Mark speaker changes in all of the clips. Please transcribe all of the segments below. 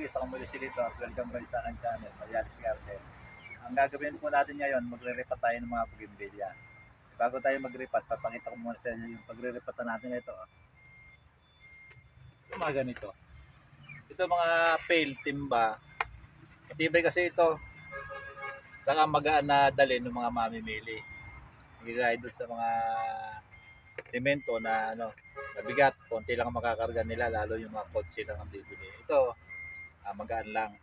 Speaker 1: Luis, ako muli si Lito at welcome kayo sa aking channel, Marialis Garden. Ang gagawin po natin ngayon, magre-repat tayo ng mga bougainvillea. Bago tayo mag-repat, papakita ko muna sa inyo yung pagre-repatan natin ito. Yung mga ganito. Ito mga pail, timba. Matibay kasi ito. Saka magaan na dalhin ng mga mamimili. Hindi gaya doon sa mga semento na mabigat, konti lang ang makakarga nila, lalo yung mga kotse lang ang bibili. Ito, magaan lang.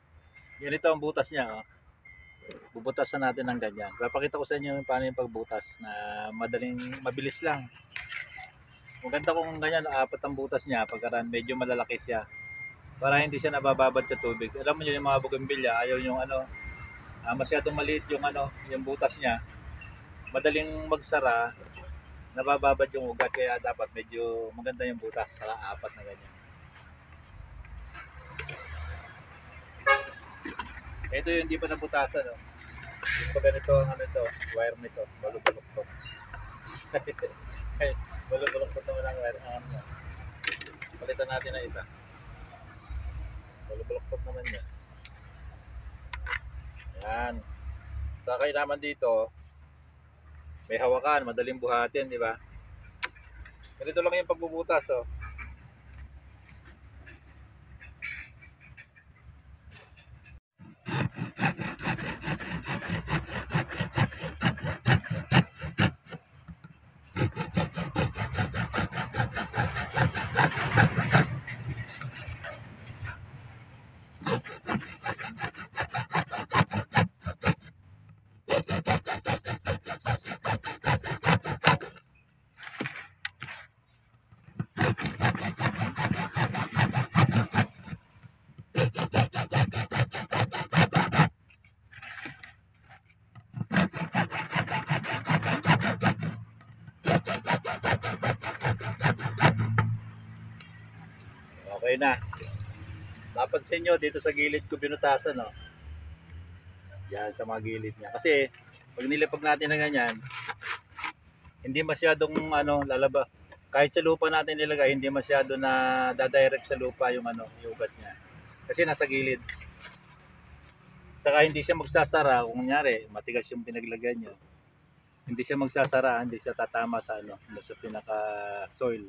Speaker 1: Ganito ang butas niya. Bubutasan natin ng ganyan. Papakita ko sa inyo paano yung pagbutas na mabilis lang. Maganda kung ganyan, apat ang butas niya pagkaraan medyo malalaki siya. Para hindi siya nabababad sa tubig. Alam mo yung mga bougainvillea, ayaw yung masyadong maliit yung yung butas niya. Madaling magsara, nabababad yung ugat, kaya dapat medyo maganda yung butas, para apat na ganyan. Ito yung hindi pa nabutasan, no? Yung pa ganito ang wire nito, balok-balok to. Balok-balok to naman ang wire. Palitan natin na iba. Balok-balok to naman yan. Yan. Sa kailangan dito, may hawakan, madaling buhatin, di ba? Ganito lang yung pagbubutas, oh. Okay na. Napansin nyo, dito sa gilid ko binutasan, no? Yan, sa mga gilid niya. Kasi, pag nilipag natin na ganyan, hindi masyadong lalaba. Kahit sa lupa natin nilagay, hindi masyado na dadirect sa lupa yung yung ugat niya. Kasi nasa gilid. Saka hindi siya magsasara kung kunyari matigas yung pinaglagyan nyo. Hindi siya magsasara, hindi siya tatama sa sa pinaka soil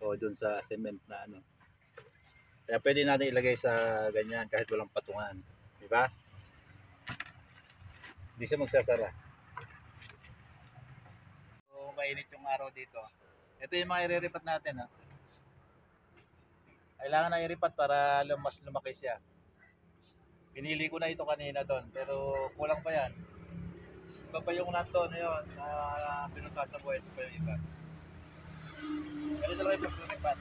Speaker 1: o doon sa cement na Kaya pwede natin ilagay sa ganyan kahit walang patungan, di ba? Hindi siya magsasara. So, mainit yung araw dito. Ito yung mga ireripat natin, ha. Kailangan na iripat para mas lumaki siya. Pinili ko na ito kanina doon, pero kulang pa yan. Iba pa yung nato na yun, na pinutasan ko, ito pa yung iba. Ganito lang yung paglilipat.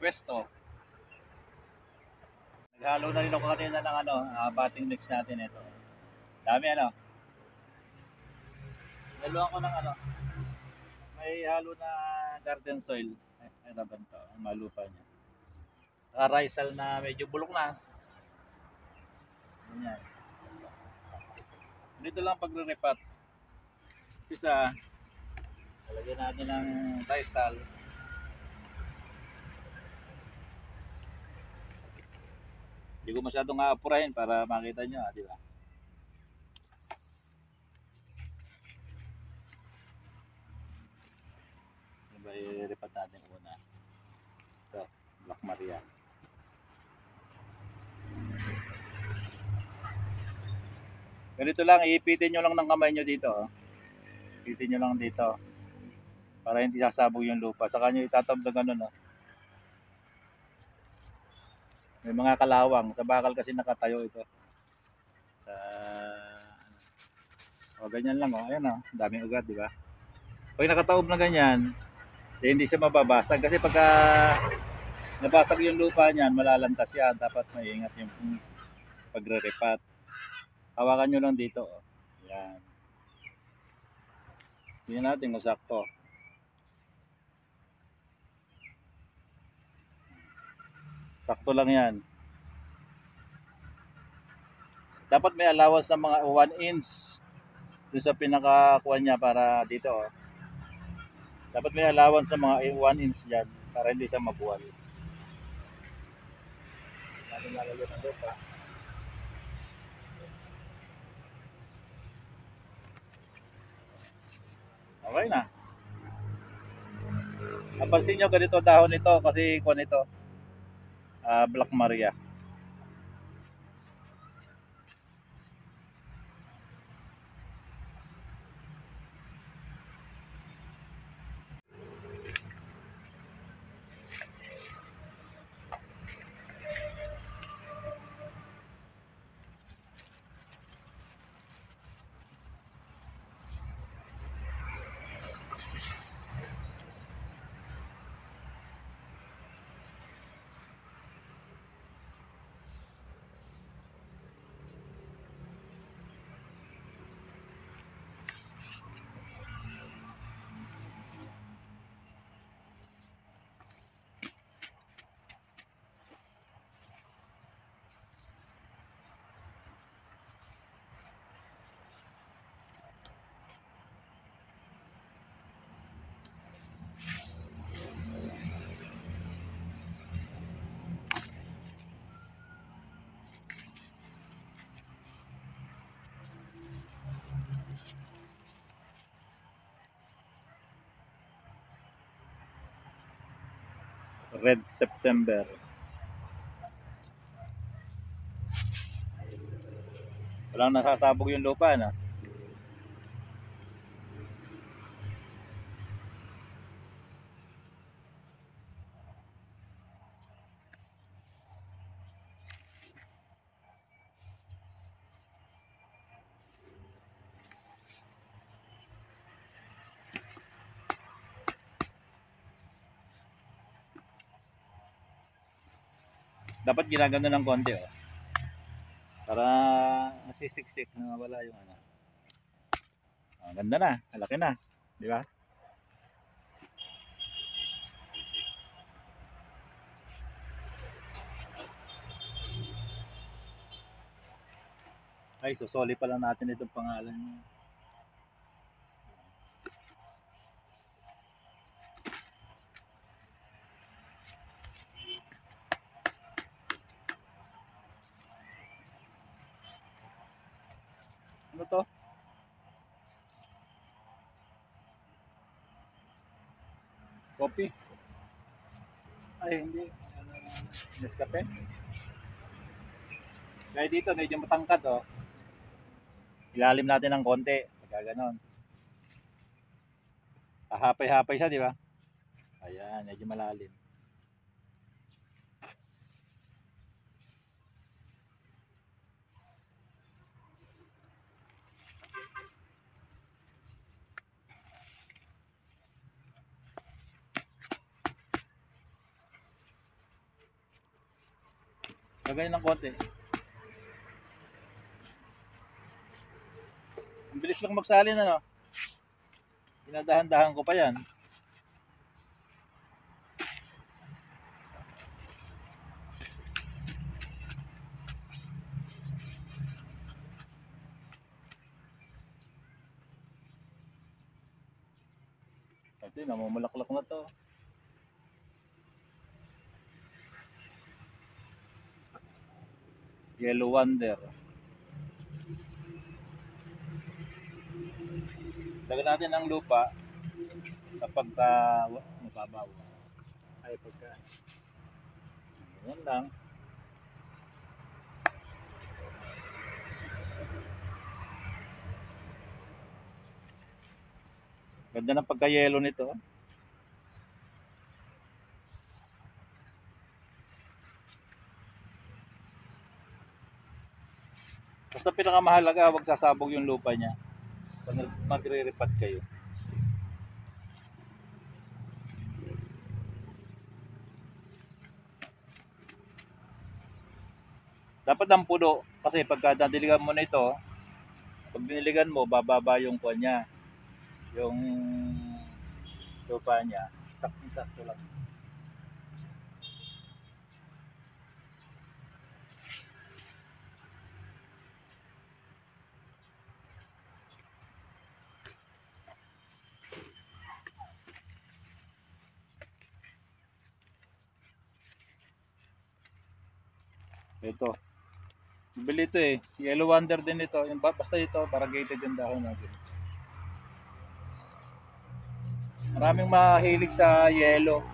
Speaker 1: Pwesto. Naghalo na rin ako kanina ng batting mix natin ito. Dami Naluan ko ng may halo na garden soil. Ay naban to, ang malupa niya. Saka risal na medyo bulok na. Ganyan. Dito lang pagre-repat. Isa, lalagyan natin ng risal. Hindi ko masyadong aapurahin para makita nyo, di ba? I-repat natin una. Ito, Black Maria. Ganito lang, iipitin nyo lang ng kamay nyo dito. Ipitin nyo lang dito. Para hindi sasabog yung lupa. Saka nyo itatab na ganun. May mga kalawang. Sa bakal kasi nakatayo ito. Ganyan lang. Ayan daming ugat, di ba? Pag nakataob na ganyan, hindi siya mababasag. Kasi pagka nabasag yung lupa niyan, malalantas yan. Dapat maingat yung pagre-repat. Hawakan nyo lang dito. Yan. Tingnan natin kung sakto. Sakto lang yan. Dapat may allowance ng mga 1 inch doon sa pinakakuha niya para dito. Oh. Dapat may allowance ng mga 1 inch dyan para hindi siya mabuwal. Natin lalagyan ng lupa. Okay na. Napansin nyo ganito dahon nito kasi kuha nito. Black Maria. Red September. Walang nasasabog yung lupa na. Dapat ginagano ng konti oh. Para nasisiksik na wala yung ano. Ganda na, malaki na, di ba? Ay, susoli pa lang natin itong pangalan niya. Ano to? Coffee? Ay, hindi. Nescafe? Kaya dito, medyo matangkad oh. Ilalim natin ng konti. Pagka ganon. Hapay-hapay siya, di ba? Ayan, medyo malalim. Gagayin ng konti. Ang bilis lang magsalin ano. Dinadahan-dahan ko pa yan. Ito, namumulaklak na to. Yellow Wonder. Lagyan natin ng lupa kapag mababaw. Ay, pagka yan lang. Ganda ng pagka-yellow nito. Basta pinakamahalaga, huwag sasabog yung lupa niya. Pag magre-repat kayo. Dapat ang puno. Kasi pagka nadiligan mo na ito, pag diniligan mo, bababa yung kuwan niya. Yung lupa niya. Sakto lang. Ito. Bili ito eh. Yellow Wonder din ito. Yung basta ito, variegated yung dahon natin. Maraming mahilig sa yellow.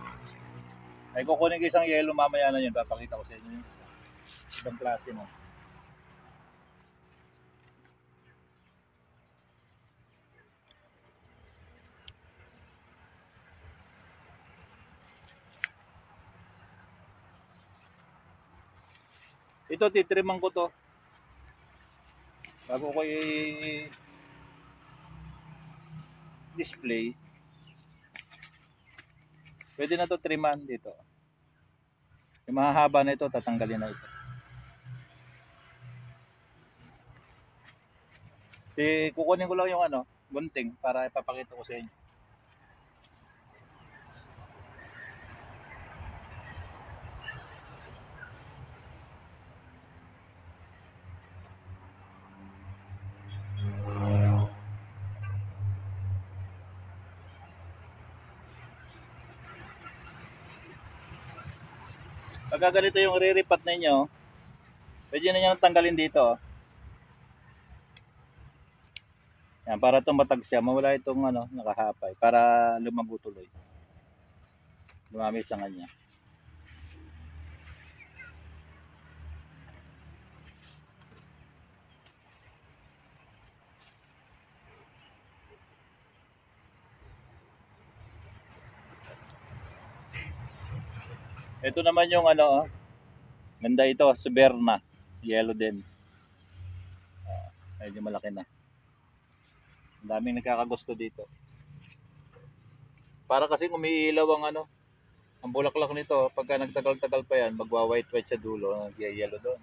Speaker 1: Ay kukunin ko isang yellow mamaya na yun. Papakita ko sa inyo yung isa. Ibang klase mo. Ito titriman ko to. Bago ko i-display. Pwede na to triman dito. Yung mahahaba na ito, tatanggalin na ito. Kukunin ko lang yung gunting para ipapakita ko sa inyo. Pagka ganito yung riripat ninyo, pwede na nyo tanggalin dito. Yan, para tumatag siya, mawala itong nakahapay, para lumago tuloy. Lumami sa kanya. Ito naman yung ganda ito, Suberna. Yellow din. Medyo malaki na. Ang daming nagkakagusto dito. Para kasi umiilaw ang bulaklak nito. Pagka nagtagal-tagal pa yan, magwa-white-white sa dulo, nag-yellow doon.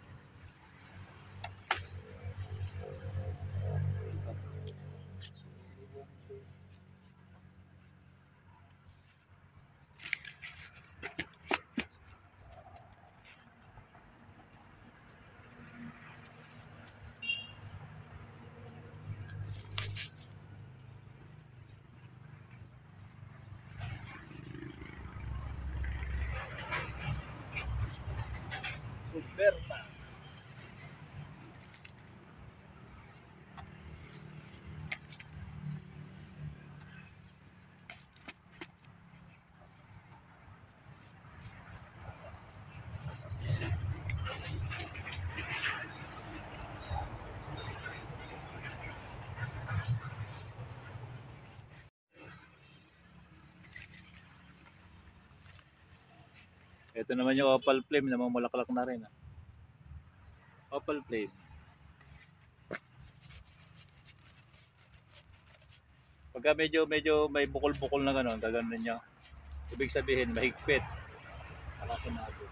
Speaker 1: Suberna. Ito naman yung opal flame, namumulaklak na rin. Opal flame. Pagka medyo may bukol-bukol na gano'n, gaganon nyo. Ibig sabihin, mahigpit. Nakasunado.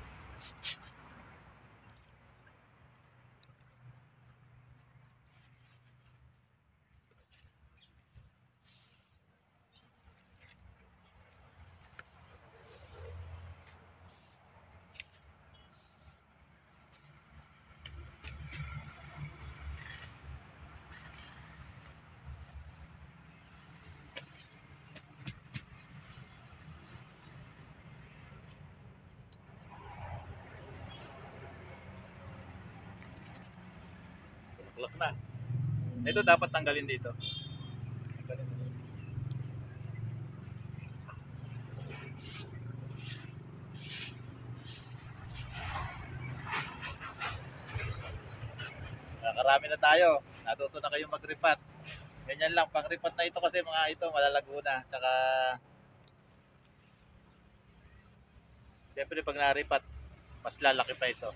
Speaker 1: Bulaklak na. Ito dapat tanggalin dito. Nakarami na tayo. Natuto na kayong mag-repat. Ganyan lang, pang-repat na ito kasi mga ito malalago na. Tsaka siyempre pag na-repat, mas lalaki pa ito.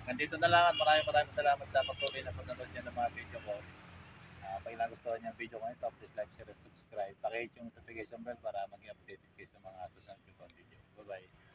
Speaker 1: Nandito na lang at maraming salamat sa patuloy na panonood niyo ng mga video ko. Pag nagustuhan niyo ang video ko ito, please like, share, and subscribe. Pakihit yung notification bell para maging updated kayo sa mga susunod ko video. Bye-bye.